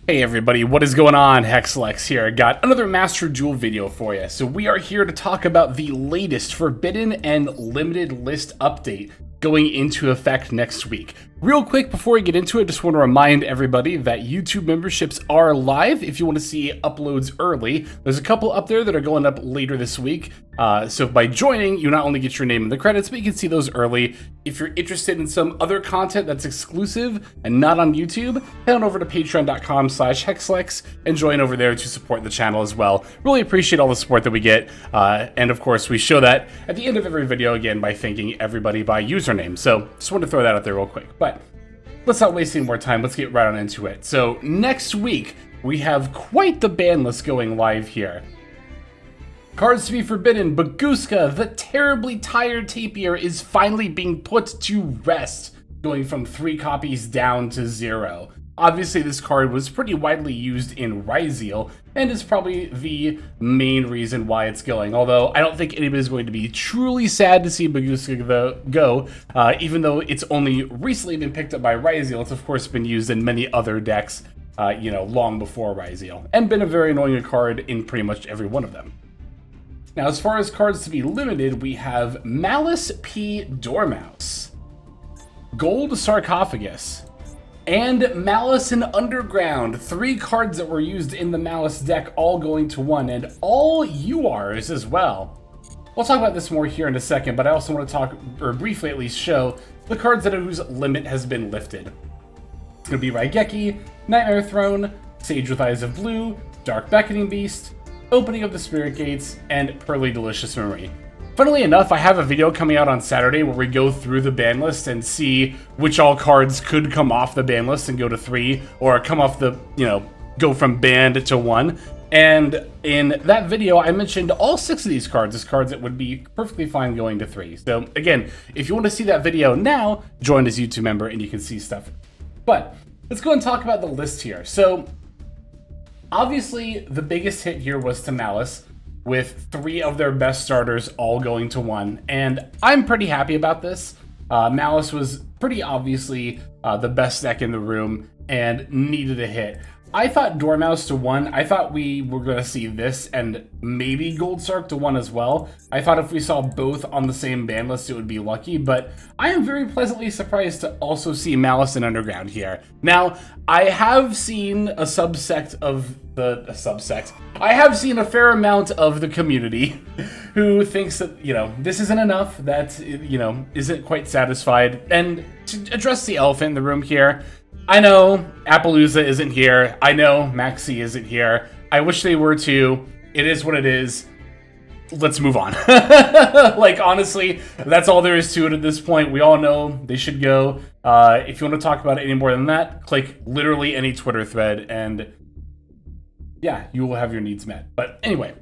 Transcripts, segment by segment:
Hey everybody, what is going on? Hexlex here. I got another Master Duel video for you. So we are here to talk about the latest Forbidden and Limited List update going into effect next week. Real quick before we get into it, just want to remind everybody that YouTube memberships are live if you want to see uploads early. There's a couple up there that are going up later this week. So by joining, you not only get your name in the credits, but you can see those early. If you're interested in some other content that's exclusive and not on YouTube, head on over to patreon.com/hexlex and join over there to support the channel as well. Really appreciate all the support that we get. And of course, we show that at the end of every video again by thanking everybody by username. So just wanted to throw that out there real quick. But let's not waste any more time. Let's get right on into it. So next week, we have quite the ban list going live here. Cards to be forbidden. Bagooska, the terribly tired Tapir, is finally being put to rest, going from 3 copies down to 0. Obviously, this card was pretty widely used in Ryzeal, and is probably the main reason why it's going. Although, I don't think anybody's going to be truly sad to see Bagooska go, even though it's only recently been picked up by Ryzeal. It's, of course, been used in many other decks, long before Ryzeal, and been a very annoying card in pretty much every one of them. Now, as far as cards to be limited, we have Maliss P. Dormouse, Gold Sarcophagus, and Maliss and Underground. 3 cards that were used in the Maliss deck, all going to 1, and all URs as well. We'll talk about this more here in a second, but I also want to talk, or briefly at least show, the cards that whose limit has been lifted. It's going to be Raigeki, Nightmare Throne, Sage with Eyes of Blue, Dark Beckoning Beast, Opening of the Spirit Gates, and Pearly Delicious Memory. Funnily enough, I have a video coming out on Saturday where we go through the ban list and see which all cards could come off the ban list and go to 3, or come off the, go from banned to 1. And in that video, I mentioned all 6 of these cards as cards that would be perfectly fine going to 3. So again, if you want to see that video now, join as a YouTube member and you can see stuff. But let's go and talk about the list here. So obviously, the biggest hit here was to Maliss, with 3 of their best starters all going to 1, and I'm pretty happy about this. Maliss was pretty obviously the best deck in the room and needed a hit. I thought Dormouse to 1, I thought we were going to see this and maybe Gold Sark to 1 as well. I thought if we saw both on the same ban list, it would be lucky, but I am very pleasantly surprised to also see Maliss and Underground here. Now, I have seen a subsect of I have seen a fair amount of the community who thinks that, this isn't enough, that, isn't quite satisfied. And to address the elephant in the room here, I know Appaloosa isn't here. I know Maxi isn't here. I wish they were too. It is what it is. Let's move on. Like, honestly, that's all there is to it at this point. We all know they should go. If you want to talk about it any more than that, click literally any Twitter thread and yeah, you will have your needs met. But anyway,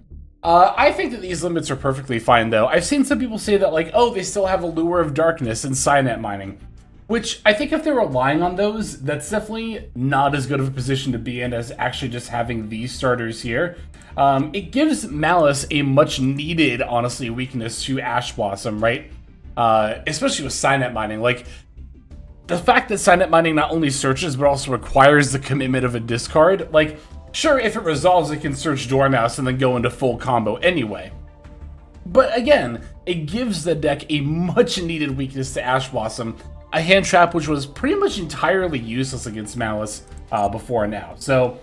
I think that these limits are perfectly fine, though. I've seen some people say that, like, oh, they still have Allure of Darkness and Cynet Mining, which I think if they're relying on those, that's definitely not as good of a position to be in as actually just having these starters here. It gives Maliss a much-needed, honestly, weakness to Ash Blossom, right? Especially with Cynet Mining. Like, the fact that Cynet Mining not only searches, but also requires the commitment of a discard, like, sure, if it resolves, it can search Dormouse and then go into full combo anyway. But again, it gives the deck a much-needed weakness to Ash Blossom, a hand trap which was pretty much entirely useless against Maliss before now. So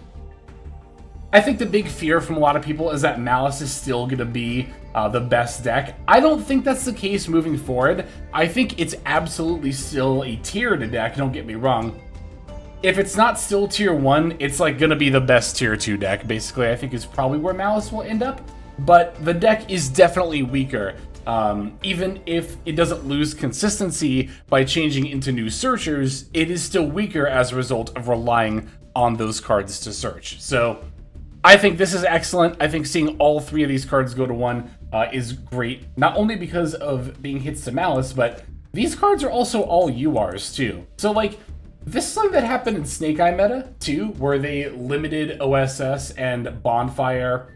I think the big fear from a lot of people is that Maliss is still going to be the best deck. I don't think that's the case moving forward. I think it's absolutely still a tiered deck, don't get me wrong. If it's not still tier 1, it's like gonna be the best tier 2 deck, basically. I think is probably where Maliss will end up. But the deck is definitely weaker. Even if it doesn't lose consistency by changing into new searchers, it is still weaker as a result of relying on those cards to search. So I think this is excellent. I think seeing all 3 of these cards go to 1 is great. Not only because of being hits to Maliss, but these cards are also all URs too. So like, this is something that happened in Snake Eye meta, too, where they limited OSS and Bonfire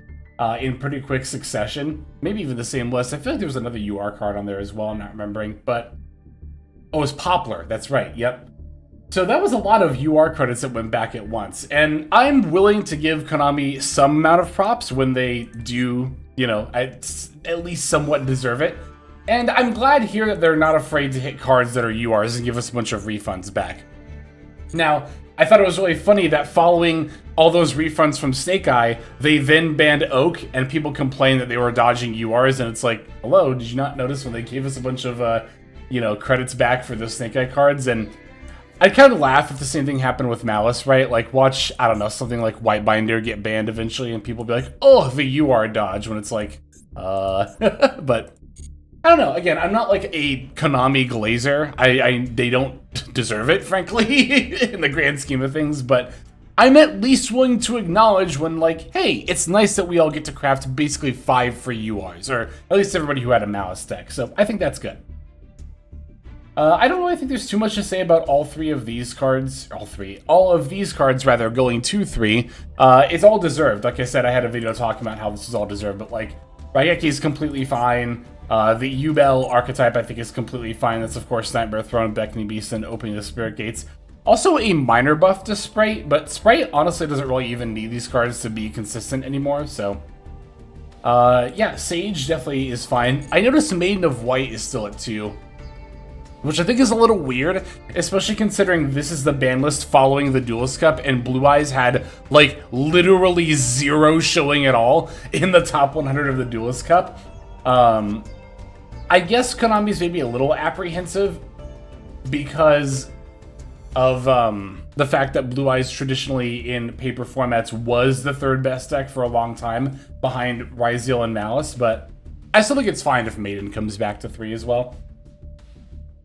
in pretty quick succession. Maybe even the same list. I feel like there was another UR card on there as well, I'm not remembering. But, oh, it was Poplar, that's right, yep. So that was a lot of UR credits that went back at once, and I'm willing to give Konami some amount of props when they do, you know, at least somewhat deserve it. And I'm glad here that they're not afraid to hit cards that are URs and give us a bunch of refunds back. Now, I thought it was really funny that following all those refunds from Snake Eye, they then banned Oak, and people complained that they were dodging URs, and it's like, hello, did you not notice when they gave us a bunch of, you know, credits back for those Snake Eye cards? And I'd kind of laugh if the same thing happened with Maliss, right? Like, watch, I don't know, something like Whitebinder get banned eventually, and people be like, oh, the UR dodge, when it's like, but I don't know. Again, I'm not like a Konami glazer. They don't deserve it, frankly, in the grand scheme of things, but I'm at least willing to acknowledge when, like, hey, it's nice that we all get to craft basically 5 free URs, or at least everybody who had a Maliss deck, so I think that's good. I don't really think there's too much to say about all of these cards, rather, going to 3. It's all deserved. Like I said, I had a video talking about how this is all deserved, but like, Raigeki is completely fine. The Yubel archetype, I think, is completely fine. That's, of course, Nightmare Throne, Beckoning Beast, and Opening the Spirit Gates. Also a minor buff to Sprite, but Sprite honestly doesn't really even need these cards to be consistent anymore, so yeah, Sage definitely is fine. I noticed Maiden of White is still at 2. Which I think is a little weird, especially considering this is the ban list following the Duelist Cup, and Blue Eyes had, like, literally 0 showing at all in the top 100 of the Duelist Cup. I guess Konami's maybe a little apprehensive because of the fact that Blue Eyes traditionally in paper formats was the 3rd best deck for a long time, behind Ryzeal and Maliss, but I still think it's fine if Maiden comes back to 3 as well.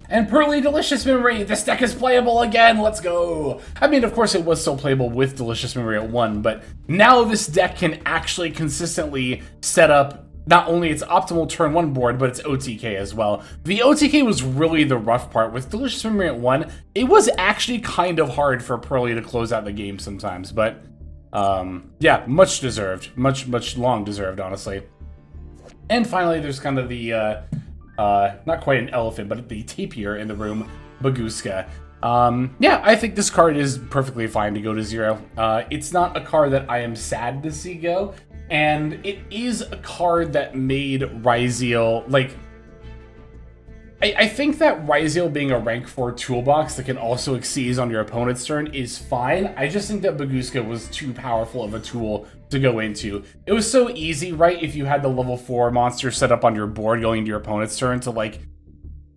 And Pearly Delicious Memory, this deck is playable again, let's go! I mean, of course it was still playable with Delicious Memory at 1, but now this deck can actually consistently set up not only its optimal turn 1 board, but its OTK as well. The OTK was really the rough part. With Delicious Memory at 1, it was actually kind of hard for Pearly to close out the game sometimes, but yeah, much deserved. Much long deserved, honestly. And finally, there's kind of the not quite an elephant, but the tapir in the room, Bagooska. Yeah, I think this card is perfectly fine to go to 0. It's not a card that I am sad to see go, and it is a card that made Ryzeal, like, I think that Ryzeal being a rank 4 toolbox that can also exceed on your opponent's turn is fine. I just think that Bagooska was too powerful of a tool to go into. It was so easy, right, if you had the level 4 monster set up on your board going into your opponent's turn to, like,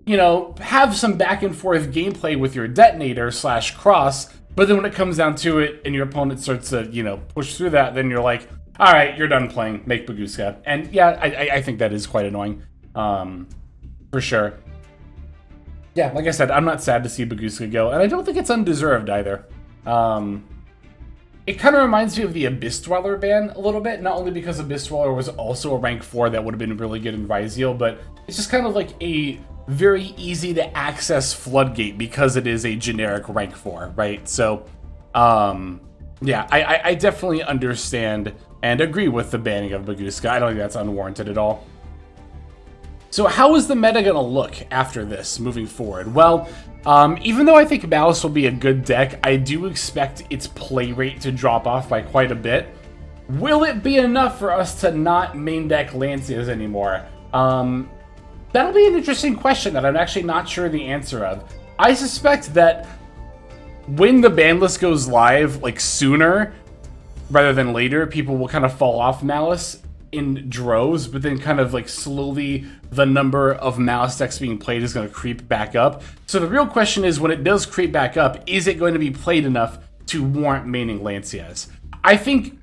you know, have some back and forth gameplay with your detonator / cross, but then when it comes down to it and your opponent starts to, you know, push through that, then you're like, all right, you're done playing, make Bagooska. And yeah, I think that is quite annoying, for sure. Yeah, like I said, I'm not sad to see Bagooska go, and I don't think it's undeserved either. It kind of reminds me of the Abyss Dweller ban a little bit, not only because Abyss Dweller was also a rank 4 that would have been really good in Ryzeal, but it's just kind of like a very easy to access floodgate because it is a generic rank 4, right? So, yeah, I definitely understand and agree with the banning of Bagooska. I don't think that's unwarranted at all. So how is the meta going to look after this, moving forward? Well, even though I think Maliss will be a good deck, I do expect its play rate to drop off by quite a bit. Will it be enough for us to not main deck Lancias anymore? That'll be an interesting question that I'm actually not sure the answer of. I suspect that when the ban list goes live, like sooner rather than later, people will kind of fall off Maliss in droves, but then kind of like slowly the number of Maliss decks being played is going to creep back up. So the real question is, when it does creep back up, is it going to be played enough to warrant maining Lancias? I think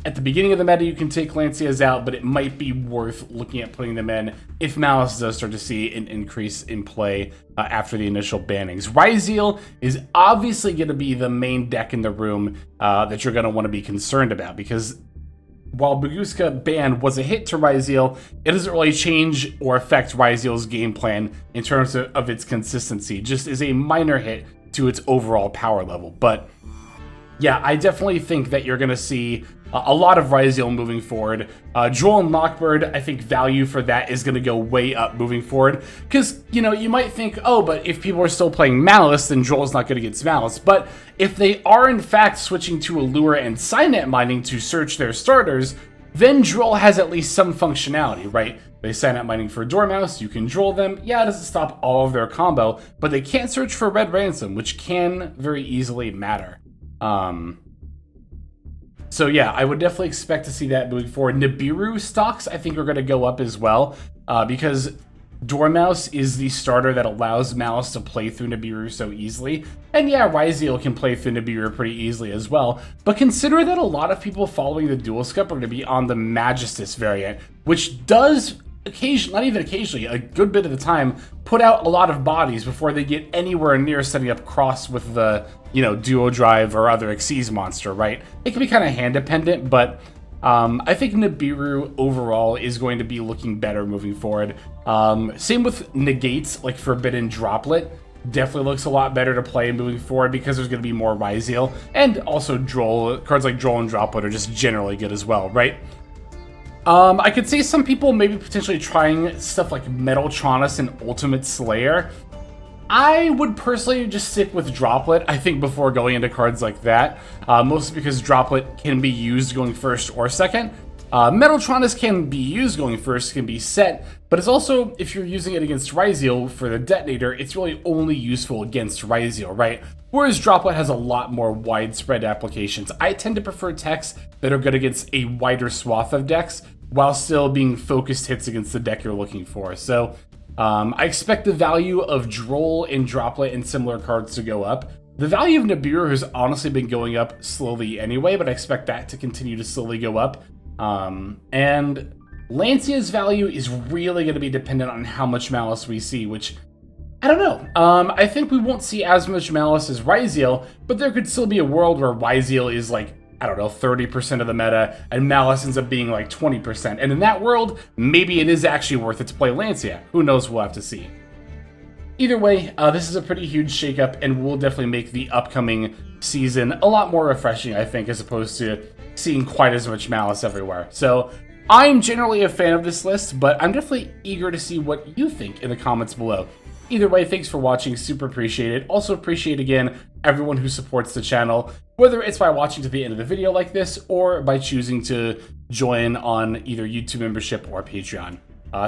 at the beginning of the meta you can take Lancias out, but it might be worth looking at putting them in if Maliss does start to see an increase in play after the initial bannings. Ryzeal is obviously going to be the main deck in the room that you're going to want to be concerned about, because while Bagooska ban was a hit to Ryzeal, it doesn't really change or affect Ryzeal's game plan in terms of its consistency, just is a minor hit to its overall power level. But Yeah, I definitely think that you're going to see a lot of Ryzeal moving forward. Droll and Lockbird, I think value for that is going to go way up moving forward. Because, you know, you might think, oh, but if people are still playing Maliss, then Droll's not good against Maliss. But if they are in fact switching to Allure and Signet mining to search their starters, then Droll has at least some functionality, right? They Signet mining for Dormouse, you can Droll them. Yeah, it doesn't stop all of their combo, but they can't search for Red Ransom, which can very easily matter. So yeah, I would definitely expect to see that moving forward. Nibiru stocks, I think, are going to go up as well, because Dormouse is the starter that allows Maliss to play through Nibiru so easily. And yeah, Ryzeal can play through Nibiru pretty easily as well. But consider that a lot of people following the Dual Scup are going to be on the Magistus variant, which does occasionally, not even occasionally, a good bit of the time, put out a lot of bodies before they get anywhere near setting up cross with the, you know, Duo Drive or other Xyz monster, right? It can be kind of hand dependent, but I think Nibiru overall is going to be looking better moving forward. Same with Negates, like Forbidden Droplet. Definitely looks a lot better to play moving forward because there's going to be more Ryzeal. And also Droll, cards like Droll and Droplet are just generally good as well, right? I could see some people maybe potentially trying stuff like Metaltronus and Ultimate Slayer. I would personally just stick with Droplet, I think, before going into cards like that. Mostly because Droplet can be used going first or second. Metaltronus can be used going first, can be set, but it's also, if you're using it against Ryzeal for the detonator, it's really only useful against Ryzeal, right? Whereas Droplet has a lot more widespread applications. I tend to prefer techs that are good against a wider swath of decks, while still being focused hits against the deck you're looking for. So I expect the value of Droll and Droplet and similar cards to go up. The value of Nibiru has honestly been going up slowly anyway, but I expect that to continue to slowly go up. And Lancia's value is really going to be dependent on how much Maliss we see, which, I don't know. I think we won't see as much Maliss as Ryzeal, but there could still be a world where Ryzeal is like, I don't know, 30% of the meta, and Maliss ends up being like 20%. And in that world, maybe it is actually worth it to play Lancia. Who knows, we'll have to see. Either way, this is a pretty huge shakeup, and will definitely make the upcoming season a lot more refreshing, I think, as opposed to seeing quite as much Maliss everywhere. So I'm generally a fan of this list, but I'm definitely eager to see what you think in the comments below. Either way, thanks for watching, super appreciate it. Also appreciate, again, everyone who supports the channel, whether it's by watching to the end of the video like this, or by choosing to join on either YouTube membership or Patreon.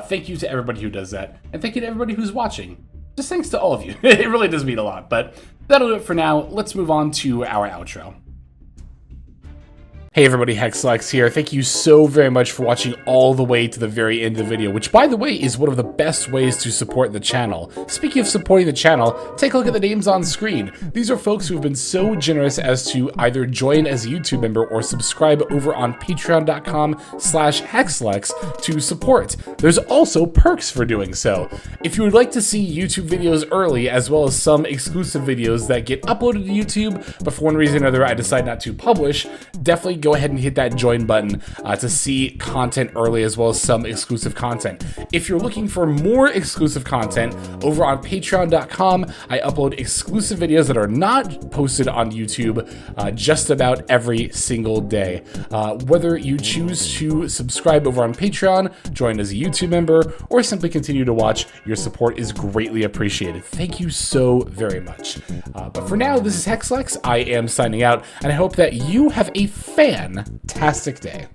Thank you to everybody who does that, and thank you to everybody who's watching. Just thanks to all of you. It really does mean a lot, but that'll do it for now. Let's move on to our outro. Hey everybody, Hexlex here. Thank you so very much for watching all the way to the very end of the video, which, by the way, is one of the best ways to support the channel. Speaking of supporting the channel, take a look at the names on screen. These are folks who have been so generous as to either join as a YouTube member or subscribe over on patreon.com/Hexlex to support. There's also perks for doing so. If you would like to see YouTube videos early, as well as some exclusive videos that get uploaded to YouTube, but for one reason or another I decide not to publish, definitely go ahead and hit that join button to see content early, as well as some exclusive content. If you're looking for more exclusive content, over on patreon.com, I upload exclusive videos that are not posted on YouTube just about every single day. Whether you choose to subscribe over on Patreon, join as a YouTube member, or simply continue to watch, your support is greatly appreciated. Thank you so very much. But for now, this is Hexlex. I am signing out, and I hope that you have a fantastic day.